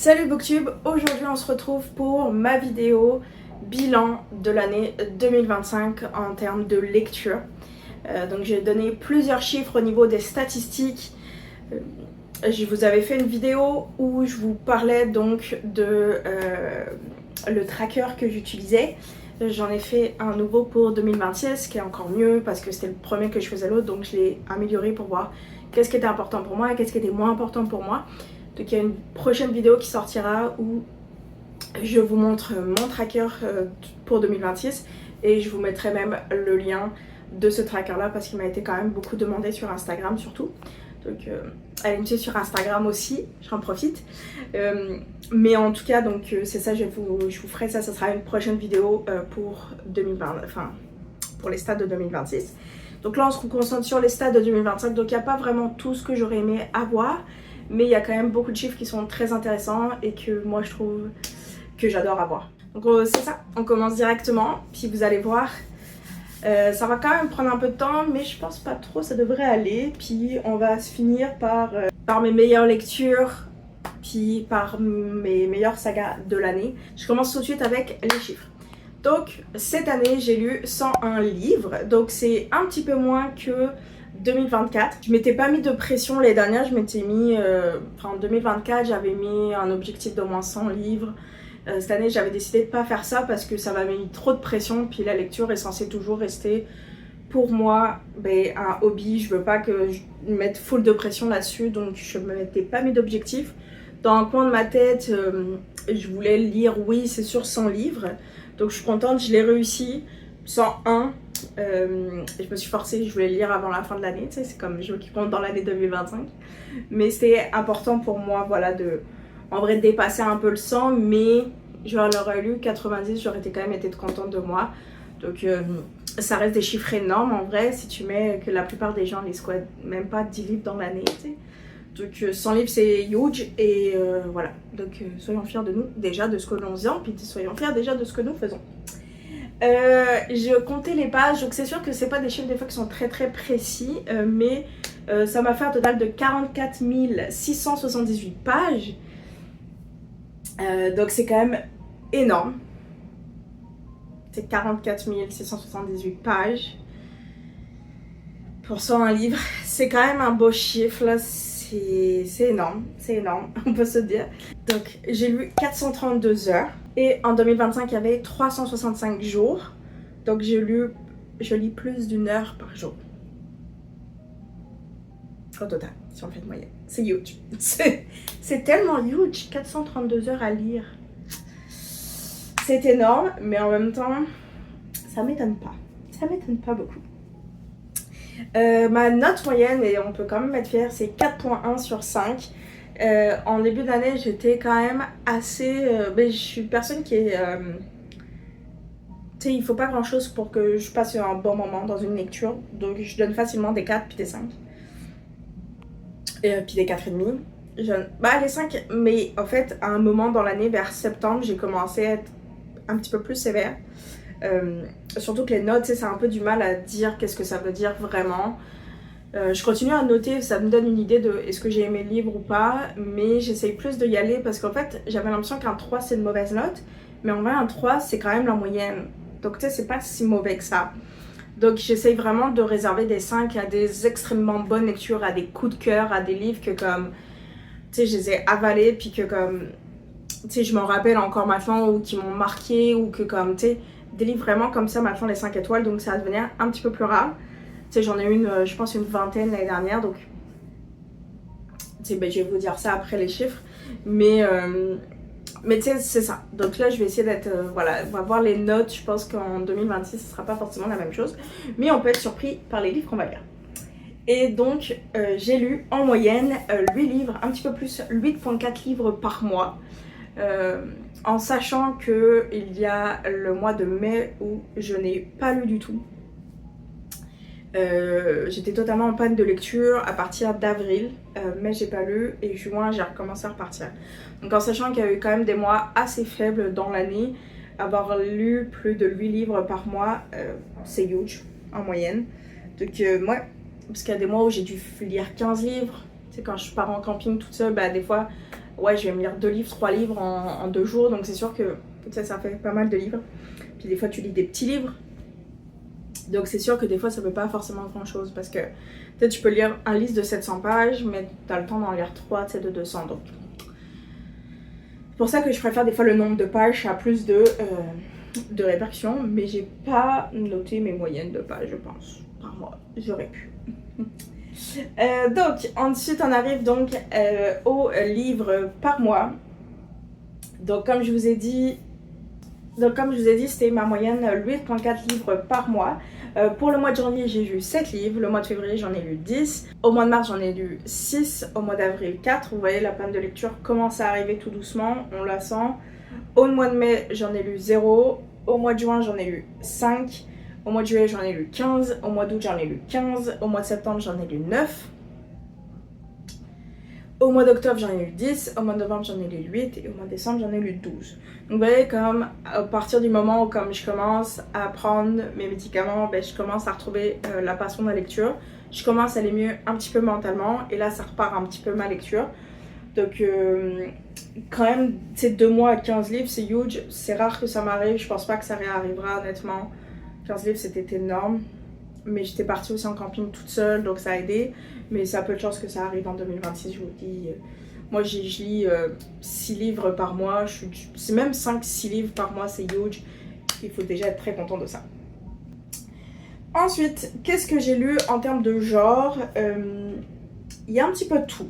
Salut Booktube, aujourd'hui on se retrouve pour ma vidéo bilan de l'année 2025 en termes de lecture. Donc j'ai donné plusieurs chiffres au niveau des statistiques. Je vous avais fait une vidéo où je vous parlais donc de le tracker que j'utilisais. J'en ai fait un nouveau pour 2026 qui est encore mieux parce que c'était le premier que je faisais l'autre, donc je l'ai amélioré pour voir qu'est-ce qui était important pour moi et qu'est-ce qui était moins important pour moi. Donc il y a une prochaine vidéo qui sortira où je vous montre mon tracker pour 2026 et je vous mettrai même le lien de ce tracker là parce qu'il m'a été quand même beaucoup demandé sur Instagram surtout. Donc allez me suivre sur Instagram aussi, j'en profite. Mais en tout cas donc c'est ça, je vous ferai ça, sera une prochaine vidéo pour 2020, enfin pour les stats de 2026. Donc là on se concentre sur les stats de 2025, donc il n'y a pas vraiment tout ce que j'aurais aimé avoir. Mais il y a quand même beaucoup de chiffres qui sont très intéressants et que moi je trouve que j'adore avoir. Donc c'est ça, on commence directement, puis vous allez voir, ça va quand même prendre un peu de temps, mais je pense pas trop, ça devrait aller. Puis on va se finir par mes meilleures lectures, puis par mes meilleures sagas de l'année. Je commence tout de suite avec les chiffres. Donc cette année j'ai lu 101 livres, donc c'est un petit peu moins que 2024. Je m'étais pas mis de pression l'année dernière, je m'étais mis, en 2024 j'avais mis un objectif d'au moins 100 livres. Cette année j'avais décidé de pas faire ça parce que ça m'avait mis trop de pression, puis la lecture est censée toujours rester pour moi un hobby, je veux pas que je mette full de pression là-dessus, donc je me m'étais pas mis d'objectif. Dans un coin de ma tête, je voulais lire, oui c'est sûr 100 livres, donc je suis contente, je l'ai réussi, 101. Je me suis forcée, je voulais lire avant la fin de l'année, tu sais, c'est comme je qui compte dans l'année 2025. Mais c'était important pour moi, voilà, en vrai, dépasser un peu le 100, mais je l'aurais lu 90, j'aurais quand même été contente de moi. Donc ça reste des chiffres énormes en vrai, si tu mets que la plupart des gens lisent quoi, même pas 10 livres dans l'année, tu sais. Donc 100 livres c'est huge et voilà. Donc soyons fiers de nous déjà de ce que l'on faisait, puis soyons fiers déjà de ce que nous faisons. Je comptais les pages, donc c'est sûr que c'est pas des chiffres des fois qui sont très précis, mais ça m'a fait un total de 44 678 pages, donc c'est quand même énorme. C'est 44 678 pages pour 101 livres, c'est quand même un beau chiffre là, c'est énorme, on peut se dire. Donc j'ai lu 432 heures. Et en 2025, il y avait 365 jours. Donc je lis plus d'une heure par jour. Au total, si on fait de moyenne. C'est huge. C'est tellement huge. 432 heures à lire. C'est énorme, mais en même temps, ça m'étonne pas. Ça m'étonne pas beaucoup. Ma note moyenne, et on peut quand même être fier, c'est 4.1 sur 5. En début d'année, j'étais quand même assez... je suis une personne qui est... tu sais, il faut pas grand chose pour que je passe un bon moment dans une lecture. Donc je donne facilement des 4 puis des 5. Puis des 4,5. Les 5, mais en fait, à un moment dans l'année, vers septembre, j'ai commencé à être un petit peu plus sévère. Surtout que les notes, c'est un peu du mal à dire qu'est-ce que ça veut dire vraiment. Je continue à noter, ça me donne une idée de est-ce que j'ai aimé le livre ou pas, mais j'essaye plus d'y aller parce qu'en fait j'avais l'impression qu'un 3 c'est une mauvaise note, mais en vrai un 3 c'est quand même la moyenne, donc tu sais c'est pas si mauvais que ça. Donc j'essaye vraiment de réserver des 5 à des extrêmement bonnes lectures, à des coups de cœur, à des livres que comme tu sais je les ai avalés puis que comme tu sais je m'en rappelle encore maintenant ou qui m'ont marqué ou que comme tu sais des livres vraiment comme ça maintenant les 5 étoiles, donc ça va devenir un petit peu plus rare. Tu sais, j'en ai eu je pense une vingtaine l'année dernière, donc tu sais, je vais vous dire ça après les chiffres, mais tu sais, c'est ça. Donc là, je vais essayer d'être, voilà, on va voir les notes, je pense qu'en 2026, ce sera pas forcément la même chose, mais on peut être surpris par les livres qu'on va lire. Et donc, j'ai lu en moyenne 8 livres, un petit peu plus, 8,4 livres par mois, en sachant qu'il y a le mois de mai où je n'ai pas lu du tout. J'étais totalement en panne de lecture à partir d'avril, mai j'ai pas lu et juin j'ai recommencé à repartir. Donc en sachant qu'il y a eu quand même des mois assez faibles dans l'année, avoir lu plus de 8 livres par mois, c'est huge en moyenne. Donc moi, parce qu'il y a des mois où j'ai dû lire 15 livres, tu sais quand je pars en camping toute seule, des fois ouais, je vais me lire 2 livres, 3 livres en 2 jours, donc c'est sûr que ça fait pas mal de livres. Puis des fois tu lis des petits livres, donc c'est sûr que des fois ça peut pas forcément grand chose, parce que peut-être tu peux lire un livre de 700 pages, mais t'as le temps d'en lire 3 de 200, donc c'est pour ça que je préfère des fois le nombre de pages à plus de répercussions, mais j'ai pas noté mes moyennes de pages, je pense, par mois, j'aurais pu. Donc ensuite on arrive donc au livre par mois. Donc comme je vous ai dit c'était ma moyenne 8,4 livres par mois. Pour le mois de janvier j'ai lu 7 livres, le mois de février j'en ai lu 10, au mois de mars j'en ai lu 6, au mois d'avril 4, vous voyez la panne de lecture commence à arriver tout doucement, on la sent. Au mois de mai j'en ai lu 0, au mois de juin j'en ai lu 5, au mois de juillet j'en ai lu 15, au mois d'août j'en ai lu 15, au mois de septembre j'en ai lu 9, au mois d'octobre j'en ai lu 10, au mois de novembre j'en ai lu 8 et au mois de décembre j'en ai lu 12. Donc vous voyez, comme à partir du moment où comme je commence à prendre mes médicaments, je commence à retrouver la passion de la lecture, je commence à aller mieux un petit peu mentalement et là ça repart un petit peu ma lecture. Donc quand même, 2 mois à 15 livres c'est huge, c'est rare que ça m'arrive, je pense pas que ça réarrivera honnêtement. 15 livres c'était énorme, mais j'étais partie aussi en camping toute seule donc ça a aidé, mais ça a peu de chance que ça arrive en 2026, je vous le dis. Moi je lis 6 livres par mois, c'est même 5-6 livres par mois, c'est huge, il faut déjà être très content de ça. Ensuite, qu'est-ce que j'ai lu en termes de genre? Il y a un petit peu de tout,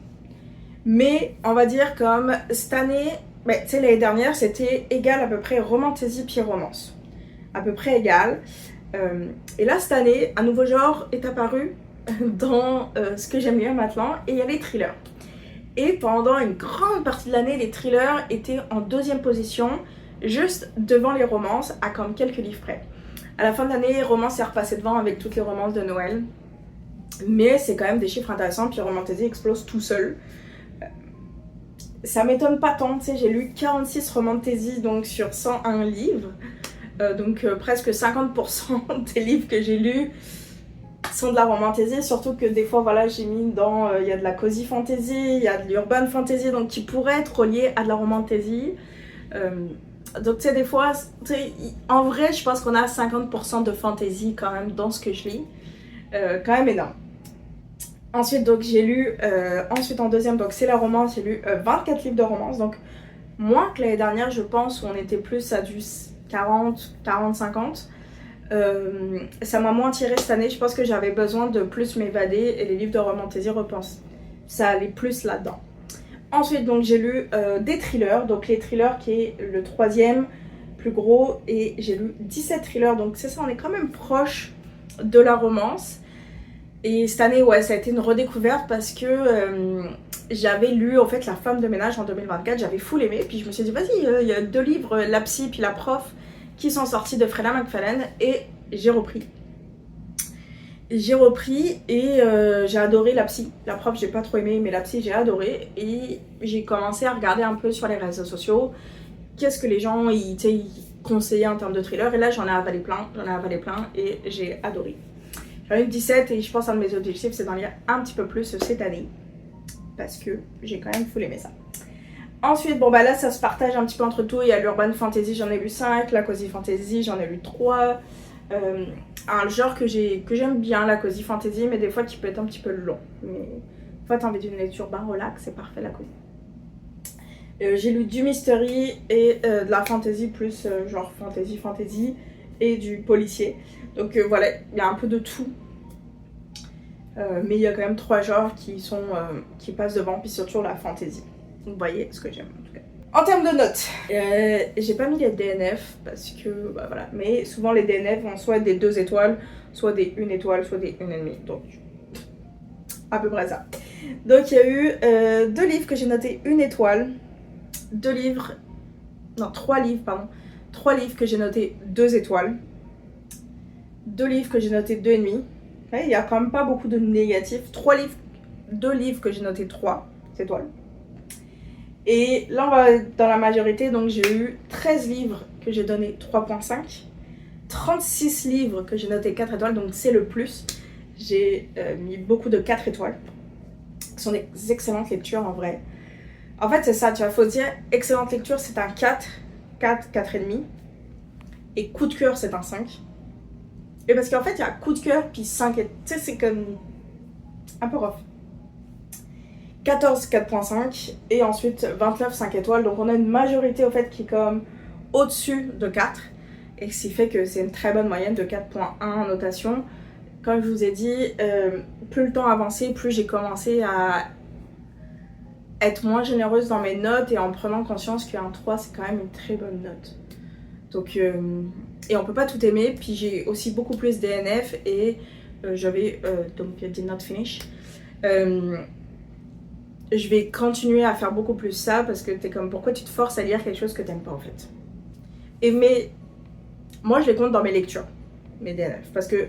mais on va dire comme cette année, tu sais l'année dernière c'était égal à peu près romantasy puis romance, à peu près égal. Et là cette année un nouveau genre est apparu dans ce que j'aime lire maintenant, et il y a les thrillers. Et pendant une grande partie de l'année les thrillers étaient en 2e position, juste devant les romances à comme quelques livres près. À la fin de l'année, romance est repassé devant avec toutes les romances de Noël, mais c'est quand même des chiffres intéressants, puis romantasy explose tout seul. Ça m'étonne pas tant, tu sais, j'ai lu 46 romantasy donc sur 101 livres. Donc presque 50% des livres que j'ai lus sont de la romantasy, surtout que des fois voilà j'ai mis dans, il y a de la cozy fantasy, il y a de l'urban fantasy, donc qui pourrait être relié à de la romantasy. Donc tu sais des fois, en vrai je pense qu'on a 50% de fantasy quand même dans ce que je lis, quand même énorme. Ensuite donc j'ai lu, ensuite en 2e donc c'est la romance, j'ai lu 24 livres de romance, donc moins que l'année dernière je pense, où on était plus à du 40, 50. Ça m'a moins tiré cette année, je pense que j'avais besoin de plus m'évader et les livres de romantasy repense, ça allait plus là-dedans. Ensuite donc j'ai lu des thrillers, donc les thrillers qui est le 3e plus gros, et j'ai lu 17 thrillers, donc c'est ça, on est quand même proche de la romance. Et cette année ouais ça a été une redécouverte parce que j'avais lu en fait La femme de ménage en 2024, j'avais full aimé, puis je me suis dit vas-y, il y a 2 livres, La psy puis La prof, qui sont sortis de Freya McFadden, et j'ai repris et j'ai adoré La psy. La prof j'ai pas trop aimé, mais La psy j'ai adoré, et j'ai commencé à regarder un peu sur les réseaux sociaux qu'est-ce que les gens ils conseillaient en termes de thriller, et là j'en ai avalé plein et j'ai adoré. J'en ai eu 17 et je pense qu'un de mes objectifs c'est d'en lire un petit peu plus cette année parce que j'ai quand même full aimé ça. Ensuite, bon là ça se partage un petit peu entre tout, il y a l'urban fantasy, j'en ai lu 5, la cozy fantasy, j'en ai lu 3. Un genre que j'aime bien, la cozy fantasy, mais des fois qui peut être un petit peu long. Mais des fois t'as envie d'une lecture relax, c'est parfait la cozy. J'ai lu du mystery et de la fantasy plus genre fantasy et du policier. Donc voilà, il y a un peu de tout. Mais il y a quand même 3 genres qui passent devant, puis surtout la fantasy. Vous voyez ce que j'aime en tout cas. En termes de notes, j'ai pas mis les DNF parce que voilà, mais souvent les DNF vont soit des 2 étoiles, soit des 1 étoile, soit des 1,5, donc à peu près ça. Donc il y a eu 2 livres que j'ai noté 1 étoile, 3 livres que j'ai noté 2 étoiles, 2 livres que j'ai noté 2,5. Il y a quand même pas beaucoup de négatifs. 2 livres que j'ai noté 3 étoiles. Et là on va dans la majorité, donc j'ai eu 13 livres que j'ai donné 3,5, 36 livres que j'ai noté 4 étoiles, donc c'est le plus. J'ai mis beaucoup de 4 étoiles, ce sont des excellentes lectures en vrai. En fait, c'est ça, tu vois, faut se dire, excellente lecture, c'est un 4, 4, 4,5. Et coup de cœur, c'est un 5. Et parce qu'en fait, il y a coup de cœur, puis 5, et tu sais, c'est comme un peu rough. 14, 4,5. Et ensuite, 29, 5 étoiles. Donc, on a une majorité, au fait, qui est comme au-dessus de 4. Et ce qui fait que c'est une très bonne moyenne de 4,1 en notation. Comme je vous ai dit, plus le temps avançait, plus j'ai commencé à être moins généreuse dans mes notes et en prenant conscience qu'un 3 c'est quand même une très bonne note. Donc, et on peut pas tout aimer, puis j'ai aussi beaucoup plus DNF et j'avais donc did not finish. Je vais continuer à faire beaucoup plus ça parce que t'es comme pourquoi tu te forces à lire quelque chose que t'aimes pas en fait. Et moi je les compte dans mes lectures, mes DNF, parce que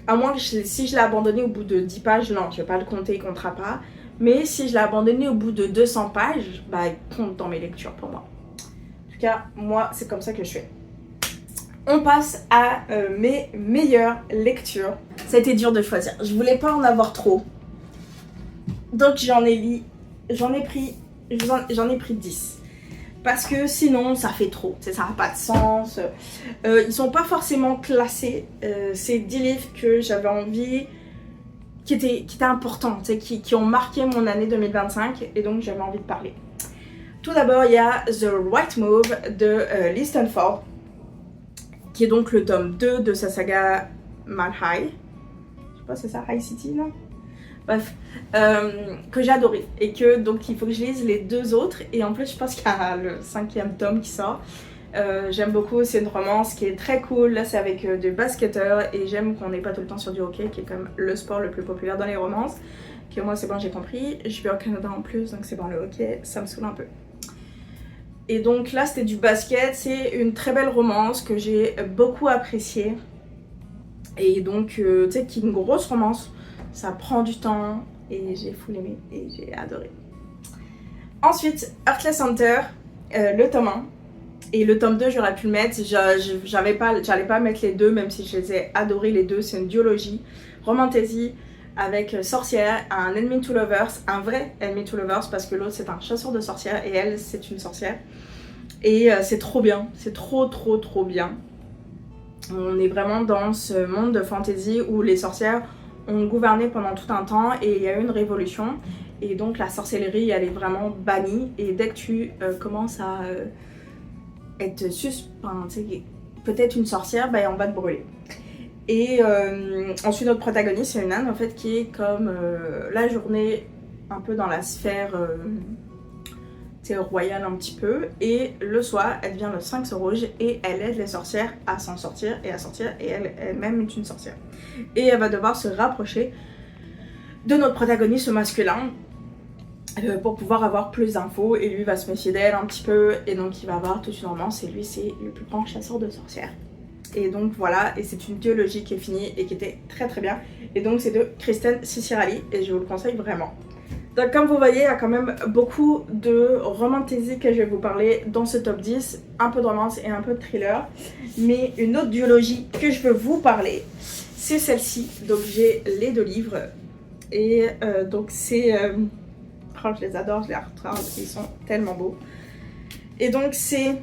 à moins que si je l'ai abandonné au bout de 10 pages, non, je vais pas le compter, il comptera pas. Mais si je l'ai abandonné au bout de 200 pages, bah il compte dans mes lectures pour moi. En tout cas, moi, c'est comme ça que je fais. On passe à mes meilleures lectures. Ça a été dur de choisir. Je voulais pas en avoir trop. Donc j'en ai pris 10. Parce que sinon, ça fait trop. Ça n'a pas de sens. Ils sont pas forcément classés. C'est 10 livres que j'avais envie... qui étaient importants, qui ont marqué mon année 2025 et donc j'avais envie de parler. Tout d'abord, il y a The Right Move de Lee Stanford, qui est donc le tome 2 de sa saga Mile High. Je sais pas, c'est ça, High City, non? Bref, que j'ai adoré et que donc il faut que je lise les 2 autres et en plus je pense qu'il y a le 5e tome qui sort. J'aime beaucoup, c'est une romance qui est très cool, là c'est avec des basketteurs et j'aime qu'on n'est pas tout le temps sur du hockey qui est comme le sport le plus populaire dans les romances, que moi c'est bon j'ai compris, je vais au Canada en plus donc c'est bon le hockey, ça me saoule un peu. Et donc là c'était du basket, c'est une très belle romance que j'ai beaucoup appréciée et donc tu sais qui est une grosse romance, ça prend du temps et j'ai full aimé et j'ai adoré. Ensuite Heartless Hunter, le tome 1. Et le tome 2, j'aurais pu le mettre, j'allais pas mettre les deux, même si je les ai adorés les deux. C'est une duologie, romantasy, avec sorcière, un enemy to lovers, un vrai enemy to lovers, parce que l'autre c'est un chasseur de sorcières et elle c'est une sorcière. Et c'est trop bien, c'est trop bien. On est vraiment dans ce monde de fantasy où les sorcières ont gouverné pendant tout un temps et il y a eu une révolution. Et donc la sorcellerie elle est vraiment bannie et dès que tu commences à... être peut-être une sorcière, bah, on va te brûler. Et ensuite notre protagoniste c'est une âne en fait qui est comme la journée un peu dans la sphère royale un petit peu et le soir elle devient le Sphinx rouge et elle aide les sorcières à s'en sortir et à sortir et elle-même est une sorcière. Et elle va devoir se rapprocher de notre protagoniste masculin pour pouvoir avoir plus d'infos et lui va se méfier d'elle un petit peu et donc il va avoir toute une romance et lui c'est le plus grand chasseur de sorcières. Et donc voilà, et c'est une duologie qui est finie et qui était très bien. Et donc c'est de Kristen Cicirelli et je vous le conseille vraiment. Donc comme vous voyez, il y a quand même beaucoup de romantasy que je vais vous parler dans ce top 10. Un peu de romance et un peu de thriller. Mais une autre duologie que je veux vous parler, c'est celle-ci. Donc j'ai les 2 livres. Et donc c'est... oh, je les adore, je les retrave, ils sont tellement beaux. Et donc c'est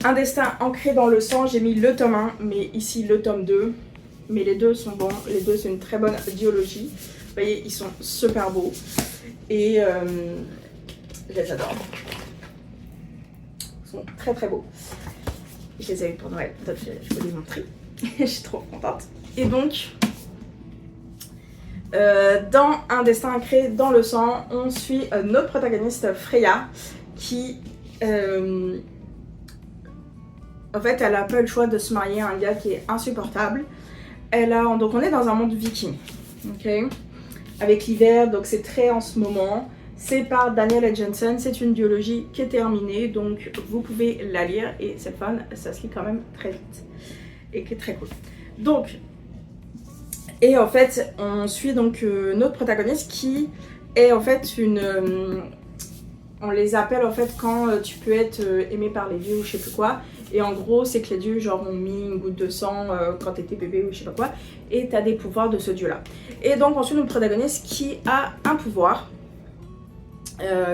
Un destin ancré dans le sang. J'ai mis le tome 1, mais ici le tome 2. Mais les deux sont bons, les deux c'est une très bonne duologie. Vous voyez, ils sont super beaux. Et je les adore. Ils sont très beaux. Je les ai eu pour Noël, donc je vous les montrer. Je suis trop contente. Et donc... dans Un destin ancré dans le sang, on suit notre protagoniste Freya qui en fait elle a pas le choix de se marier à un gars qui est insupportable. Donc on est dans un monde viking, ok, avec l'hiver, donc c'est très en ce moment. C'est par Daniel H. Jensen, c'est une duologie qui est terminée, donc vous pouvez la lire et c'est fun, ça se lit quand même très vite et qui est très cool. Donc et en fait, on suit donc notre protagoniste qui est en fait une... on les appelle en fait quand tu peux être aimé par les dieux ou je sais plus quoi. Et en gros, c'est que les dieux genre ont mis une goutte de sang quand t'étais bébé ou je sais pas quoi. Et t'as des pouvoirs de ce dieu-là. Et donc on suit notre protagoniste qui a un pouvoir.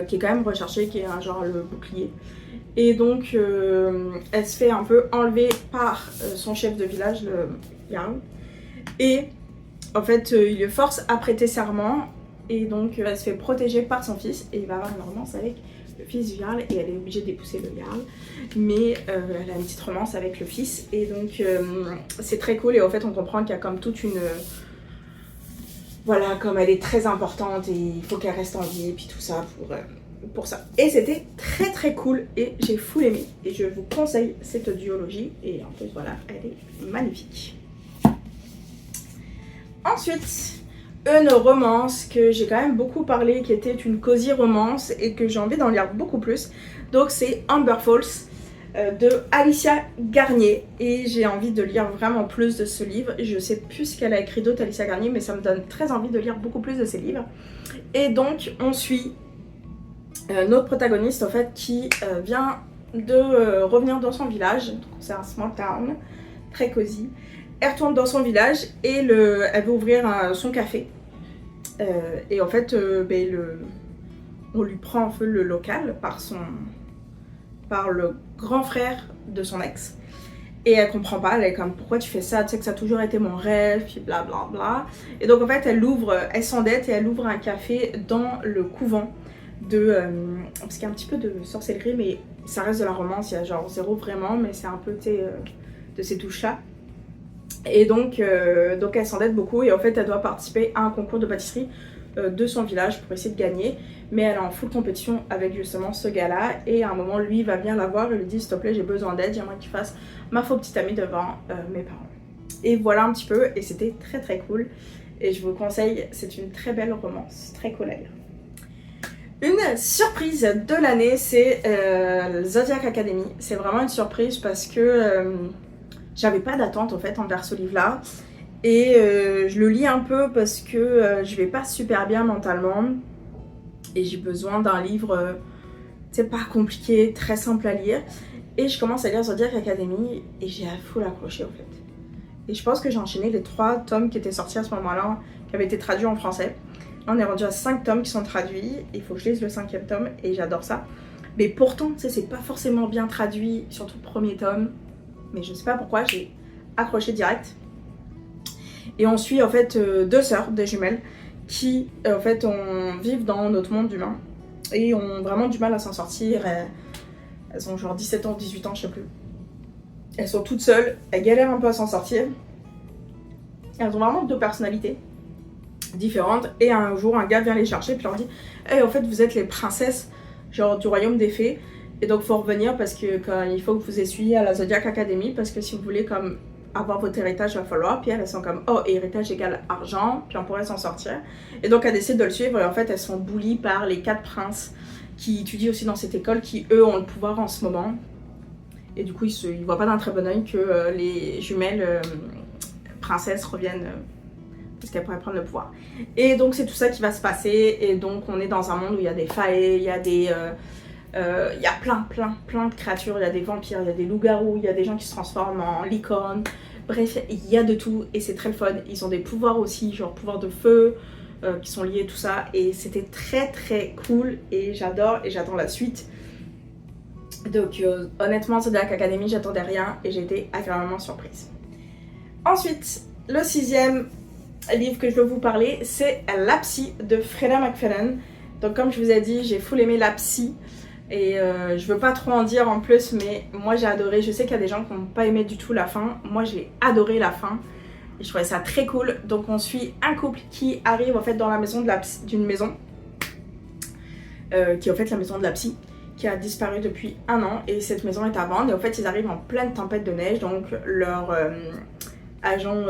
qui est quand même recherché, qui est un genre le bouclier. Et donc elle se fait un peu enlever par son chef de village, le Jarl. Et en fait il le force à prêter serment. Et donc elle se fait protéger par son fils. Et il va avoir une romance avec le fils du Jarl. Et elle est obligée d'épouser le Jarl. Mais elle a une petite romance avec le fils. Et donc c'est très cool. Et en fait on comprend qu'il y a comme toute une... voilà, comme elle est très importante et il faut qu'elle reste en vie et puis tout ça pour ça. Et c'était très très cool et j'ai full aimé. Et je vous conseille cette duologie. Et en plus voilà, elle est magnifique. Ensuite, une romance que j'ai quand même beaucoup parlé, qui était une cosy romance et que j'ai envie d'en lire beaucoup plus. Donc c'est Amber Falls de Alicia Garnier. Et j'ai envie de lire vraiment plus de ce livre. Je sais plus ce qu'elle a écrit d'autre, Alicia Garnier, mais ça me donne très envie de lire beaucoup plus de ses livres. Et donc on suit notre protagoniste en fait qui vient de revenir dans son village. C'est un small town, très cosy. Elle retourne dans son village et elle veut ouvrir son café. Et en fait, on lui prend en feu le local par le grand frère de son ex. Et elle comprend pas, elle est comme pourquoi tu fais ça, tu sais que ça a toujours été mon rêve, puis blablabla. Bla bla. Et donc en fait elle s'endette et elle ouvre un café dans le couvent parce qu'il y a un petit peu de sorcellerie, mais ça reste de la romance, il y a genre zéro vraiment, mais c'est un peu de ces touches là. Et donc elle s'endette beaucoup et en fait elle doit participer à un concours de pâtisserie de son village pour essayer de gagner, mais elle est en full compétition avec justement ce gars là et à un moment lui va bien la voir et lui dit s'il te plaît j'ai besoin d'aide, j'aimerais que tu fasses ma faux petite amie devant mes parents. Et voilà un petit peu, et c'était très très cool et je vous conseille, c'est une très belle romance, très cool à lire. Une surprise de l'année, c'est Zodiac Academy. C'est vraiment une surprise parce que j'avais pas d'attente en fait envers ce livre-là. Et je le lis un peu parce que je vais pas super bien mentalement. Et j'ai besoin d'un livre, pas compliqué, très simple à lire. Et je commence à lire Zodiac Academy et j'ai à full accroché en fait. Et je pense que j'ai enchaîné les 3 tomes qui étaient sortis à ce moment-là, qui avaient été traduits en français. On est rendu à 5 tomes qui sont traduits, il faut que je lise le 5e tome et j'adore ça. Mais pourtant, tu sais, c'est pas forcément bien traduit, surtout le premier tome. Mais je sais pas pourquoi, j'ai accroché direct. Et on suit en fait 2 sœurs, des jumelles, qui en fait vivent dans notre monde humain et ont vraiment du mal à s'en sortir. Elles ont genre 17 ans, 18 ans, je sais plus. Elles sont toutes seules, elles galèrent un peu à s'en sortir. Elles ont vraiment 2 personnalités différentes et un jour un gars vient les chercher puis leur dit hey, en fait vous êtes les princesses genre du royaume des fées et donc faut revenir parce que il faut que vous essuyiez à la Zodiac Academy parce que si vous voulez comme avoir votre héritage il va falloir. Puis elles sont comme oh héritage égale argent puis on pourrait s'en sortir et donc elles décident de le suivre et en fait elles sont bullies par les 4 princes qui étudient aussi dans cette école qui eux ont le pouvoir en ce moment et du coup ils voient pas d'un très bon oeil que les jumelles princesses reviennent parce qu'elle pourrait prendre le pouvoir. Et donc c'est tout ça qui va se passer et donc on est dans un monde où il y a des faées, il y a des... il y a plein de créatures, il y a des vampires, il y a des loups-garous, il y a des gens qui se transforment en licornes, bref il y a de tout et c'est très fun. Ils ont des pouvoirs aussi, genre pouvoirs de feu qui sont liés tout ça et c'était très très cool et j'adore la suite. Donc honnêtement Zodiac Academy j'attendais rien et j'ai été agréablement surprise. Ensuite le 6e livre que je veux vous parler, c'est La Psy de Freda McFadden. Donc comme je vous ai dit, j'ai full aimé La Psy et je veux pas trop en dire en plus, mais moi j'ai adoré. Je sais qu'il y a des gens qui n'ont pas aimé du tout la fin. Moi j'ai adoré la fin et je trouvais ça très cool. Donc on suit un couple qui arrive en fait dans la maison d'une maison qui est en fait la maison de la psy qui a disparu depuis 1 an et cette maison est à vendre et en fait ils arrivent en pleine tempête de neige donc leur agent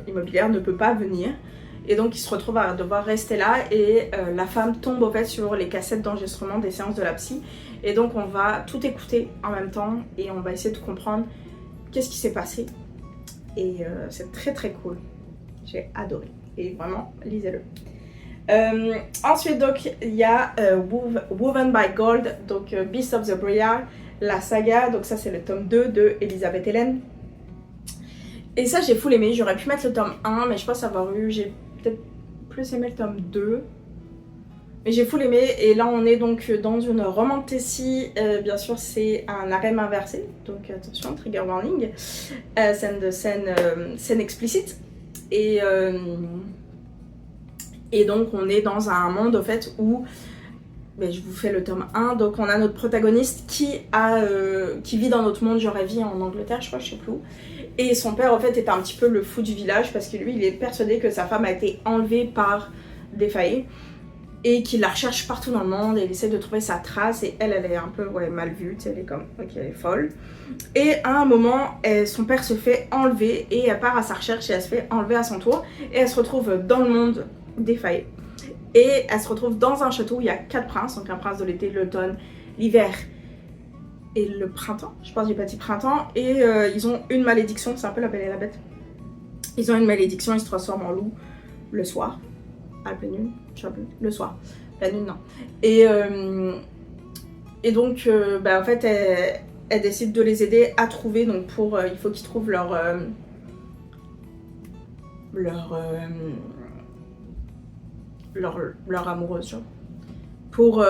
immobilier ne peut pas venir et donc ils se retrouvent à devoir rester là et la femme tombe au fait sur les cassettes d'enregistrement des séances de la psy et donc on va tout écouter en même temps et on va essayer de comprendre qu'est-ce qui s'est passé et c'est très très cool, j'ai adoré et vraiment lisez-le. Ensuite donc il y a Woven by Gold, donc Beast of the Briar, la saga, donc ça c'est le tome 2 de Elisabeth Hélène. Et ça j'ai full aimé, j'aurais pu mettre le tome 1 mais je pense avoir eu, j'ai peut-être plus aimé le tome 2. Mais j'ai full aimé, et là on est donc dans une romantasy, bien sûr c'est un harem inversé, donc attention, trigger warning, scène explicite, et donc on est dans un monde au fait où, ben, je vous fais le tome 1, donc on a notre protagoniste qui vit dans notre monde, genre elle vit en Angleterre je crois, je sais plus où, et son père en fait est un petit peu le fou du village parce que lui il est persuadé que sa femme a été enlevée par des faillis, et qu'il la recherche partout dans le monde, et il essaie de trouver sa trace, et elle est un peu mal vue, elle est comme, ok, elle est folle. Et à un moment, son père se fait enlever, et elle part à sa recherche, et elle se fait enlever à son tour, et elle se retrouve dans le monde des failles. Et elle se retrouve dans un château où il y a 4 princes, donc un prince de l'été, l'automne, l'hiver et le printemps, je pense que j'ai pas dit printemps, et ils ont une malédiction, c'est un peu la Belle et la Bête. Ils ont une malédiction, ils se transforment en loup le soir. À la pleine lune, je sais plus, le soir. La lune, non. Et donc, en fait, elle décide de les aider à trouver. Donc, il faut qu'ils trouvent leur amoureuse, genre, pour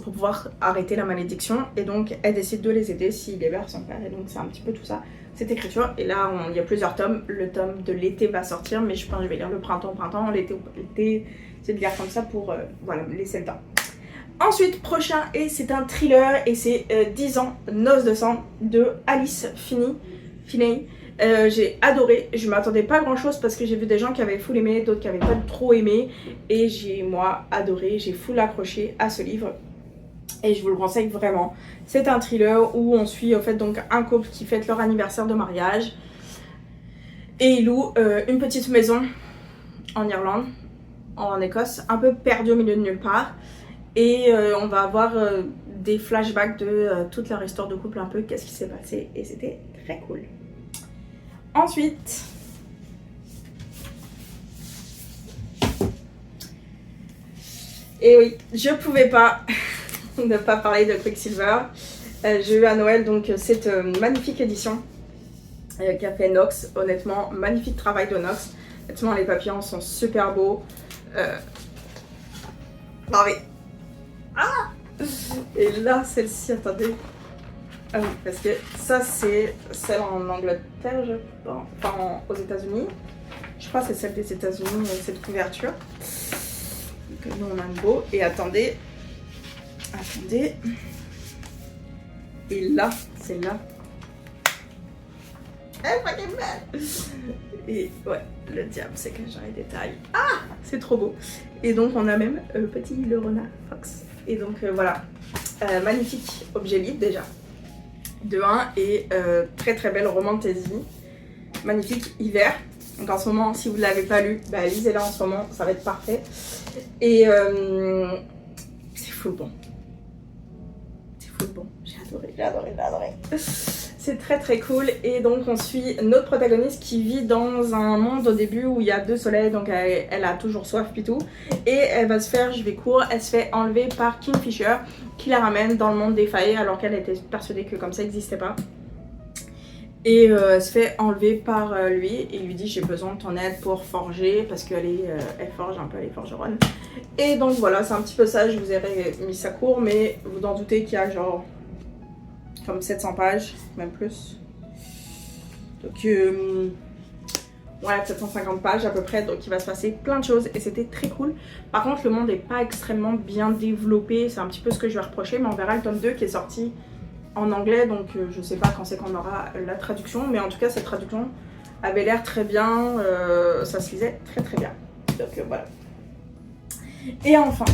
pouvoir arrêter la malédiction. Et donc, elle décide de les aider s'ils libèrent son père. Et donc, c'est un petit peu tout ça, cette écriture. Et là, il y a plusieurs tomes. Le tome de l'été va sortir, mais je pense que je vais lire le printemps, l'été, c'est de lire comme ça pour voilà, laisser le temps. Ensuite, prochain, et c'est un thriller, et c'est 10 ans, Noces de sang, de Alice Finney. J'ai adoré, je m'attendais pas à grand chose parce que j'ai vu des gens qui avaient full aimé, d'autres qui avaient pas trop aimé, et j'ai moi adoré, j'ai full accroché à ce livre. Et je vous le conseille vraiment. C'est un thriller où on suit en fait donc un couple qui fête leur anniversaire de mariage. Et ils louent une petite maison en Irlande, en Écosse, un peu perdue au milieu de nulle part. Et on va avoir des flashbacks de toute leur histoire de couple, un peu qu'est-ce qui s'est passé. Et c'était très cool. Ensuite, et oui, je pouvais pas ne pas parler de Quicksilver. J'ai eu à Noël donc cette magnifique édition qu'a fait Nox. Honnêtement, magnifique travail de Nox. Honnêtement, les papillons sont super beaux. Non mais... Ah! Et là, celle-ci, attendez. Ah oui, parce que ça, c'est celle en Angleterre, je pense. Enfin, aux États-Unis. Je crois que c'est celle des États-Unis, cette couverture. Donc, nous, on a un beau. Et attendez. Attendez. Et là, c'est là. Elle est fucking belle. Et ouais, le diable, c'est que j'ai les détails. Ah, c'est trop beau. Et donc, on a même petit le renard Fox. Et donc, voilà. Magnifique objet libre, déjà. De 1 et très très belle romantasy. Magnifique hiver. Donc en ce moment, si vous ne l'avez pas lu, bah, lisez-la en ce moment, ça va être parfait. Et c'est full bon. C'est full bon. J'ai adoré. C'est très très cool. Et donc on suit notre protagoniste qui vit dans un monde au début où il y a 2 soleils, donc elle a toujours soif puis tout. Et elle va se faire, je vais court, elle se fait enlever par Kingfisher qui la ramène dans le monde des failles alors qu'elle était persuadée que comme ça n'existait pas. Et elle se fait enlever par lui et il lui dit j'ai besoin de ton aide pour forger parce qu'elle elle forge un peu, elle est forgeronne. Et donc voilà, c'est un petit peu ça, je vous ai mis ça court mais vous en doutez qu'il y a genre comme 700 pages, même plus. Donc voilà, 750 pages à peu près, donc il va se passer plein de choses et c'était très cool. Par contre le monde n'est pas extrêmement bien développé, c'est un petit peu ce que je vais reprocher, mais on verra le tome 2 qui est sorti en anglais, donc je sais pas quand c'est qu'on aura la traduction, mais en tout cas cette traduction avait l'air très bien, ça se lisait très très bien. Donc voilà. Et enfin,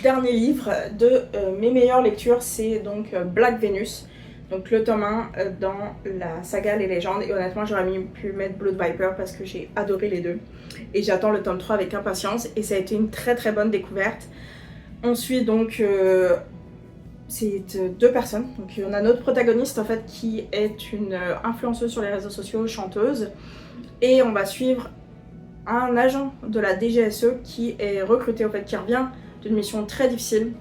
dernier livre de mes meilleures lectures, c'est donc Black Venus. Donc le tome 1 dans la saga Les Légendes. Et honnêtement, j'aurais pu mettre Blood Viper parce que j'ai adoré les deux. Et j'attends le tome 3 avec impatience. Et ça a été une très très bonne découverte. On suit donc... c'est 2 personnes. Donc on a notre protagoniste en fait qui est une influenceuse sur les réseaux sociaux, chanteuse. Et on va suivre un agent de la DGSE qui est recruté en fait, qui revient d'une mission très difficile.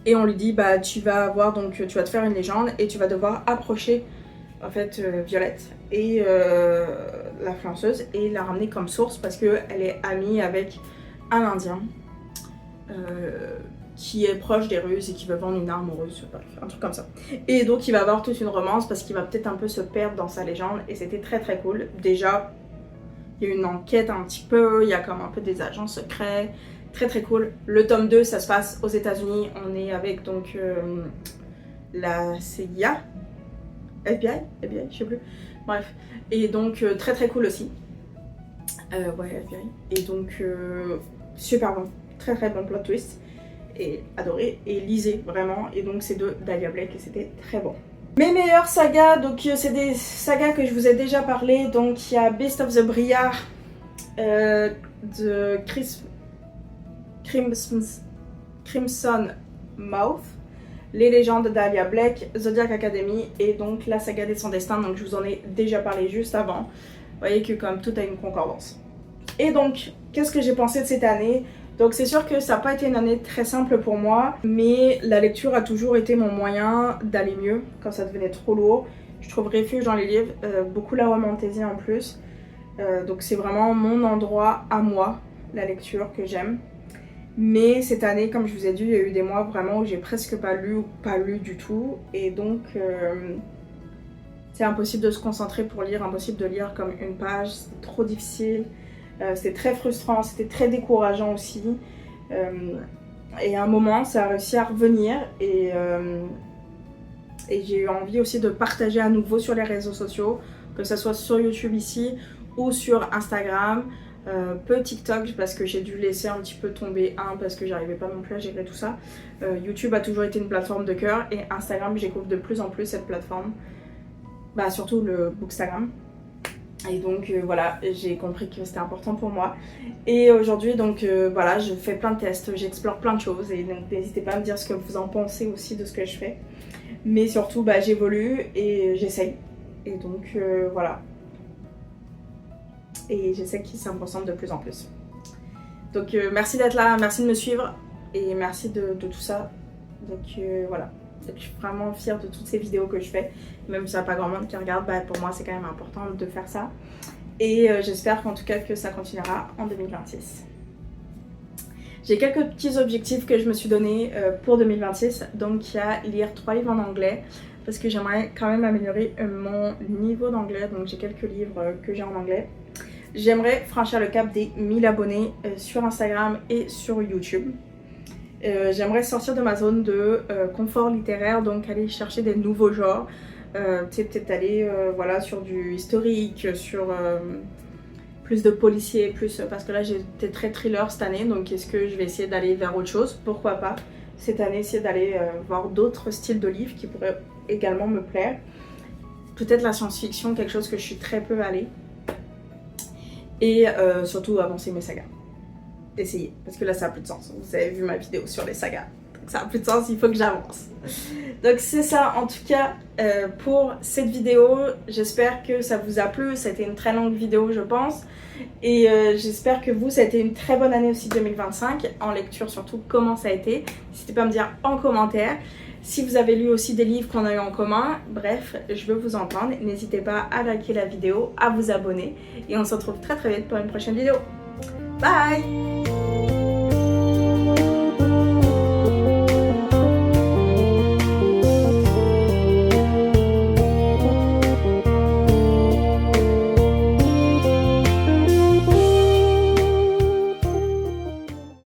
Et on lui dit bah tu vas te faire une légende et tu vas devoir approcher en fait Violette et l'influenceuse et la ramener comme source parce que elle est amie avec un Indien. qui est proche des Russes et qui veut vendre une arme aux Russes, bref, un truc comme ça. Et donc il va avoir toute une romance parce qu'il va peut-être un peu se perdre dans sa légende et c'était très très cool. Déjà, il y a une enquête un petit peu, il y a comme un peu des agents secrets, très très cool. Le tome 2, ça se passe aux États-Unis, on est avec donc la CIA, FBI, je sais plus, bref. Et donc très très cool aussi. Ouais, FBI. Et donc super bon, très très bon plot twist. Et adoré, et lisez vraiment. Et donc c'est de Dahlia Blake et c'était très bon. Mes meilleures sagas, donc c'est des sagas que je vous ai déjà parlé. Donc il y a Beast of the Briar de Crimson Mouth, Les légendes de Dahlia Blake, Zodiac Academy et donc la saga des Sans Destin. Donc je vous en ai déjà parlé juste avant. Vous voyez que comme tout a une concordance. Et donc, qu'est-ce que j'ai pensé de cette année? Donc c'est sûr que ça n'a pas été une année très simple pour moi, mais la lecture a toujours été mon moyen d'aller mieux quand ça devenait trop lourd. Je trouve refuge dans les livres, beaucoup la romantaisie en plus. Donc c'est vraiment mon endroit à moi, la lecture que j'aime. Mais cette année, comme je vous ai dit, il y a eu des mois vraiment où j'ai presque pas lu ou pas lu du tout. Et donc c'est impossible de se concentrer pour lire, impossible de lire comme une page, c'est trop difficile. C'était très frustrant, c'était très décourageant aussi. Et à un moment, ça a réussi à revenir et j'ai eu envie aussi de partager à nouveau sur les réseaux sociaux, que ce soit sur YouTube ici ou sur Instagram, peu TikTok parce que j'ai dû laisser un petit peu tomber parce que j'arrivais pas non plus à gérer tout ça. YouTube a toujours été une plateforme de cœur et Instagram, j'écoute de plus en plus cette plateforme, bah surtout le Bookstagram. Et donc voilà, j'ai compris que c'était important pour moi. Et aujourd'hui, donc voilà, je fais plein de tests, j'explore plein de choses. Et donc n'hésitez pas à me dire ce que vous en pensez aussi de ce que je fais. Mais surtout, bah, j'évolue et j'essaye. Et donc voilà. Et j'essaie que ça me ressemble de plus en plus. Donc merci d'être là, merci de me suivre. Et merci de tout ça. Donc voilà. Je suis vraiment fière de toutes ces vidéos que je fais. Même s'il n'y a pas grand monde qui regarde, bah, pour moi c'est quand même important de faire ça. Et j'espère qu'en tout cas que ça continuera en 2026. J'ai quelques petits objectifs que je me suis donné pour 2026. Donc il y a lire 3 livres en anglais. Parce que j'aimerais quand même améliorer mon niveau d'anglais. Donc j'ai quelques livres que j'ai en anglais. J'aimerais franchir le cap des 1000 abonnés sur Instagram et sur YouTube. J'aimerais sortir de ma zone de confort littéraire, donc aller chercher des nouveaux genres, peut-être aller voilà, sur du historique, sur plus de policiers, plus parce que là j'étais très thriller cette année, donc est-ce que je vais essayer d'aller vers autre chose? Pourquoi pas cette année essayer d'aller voir d'autres styles de livres qui pourraient également me plaire. Peut-être la science-fiction, quelque chose que je suis très peu allée. Et surtout avancer mes sagas. D'essayer, parce que là ça n'a plus de sens. Vous avez vu ma vidéo sur les sagas, donc ça n'a plus de sens, il faut que j'avance. Donc c'est ça en tout cas pour cette vidéo. J'espère que ça vous a plu, ça a été une très longue vidéo je pense. Et j'espère que vous, ça a été une très bonne année aussi 2025, en lecture surtout, comment ça a été. N'hésitez pas à me dire en commentaire. Si vous avez lu aussi des livres qu'on a eu en commun, bref, je veux vous entendre. N'hésitez pas à liker la vidéo, à vous abonner. Et on se retrouve très très vite pour une prochaine vidéo. Bye!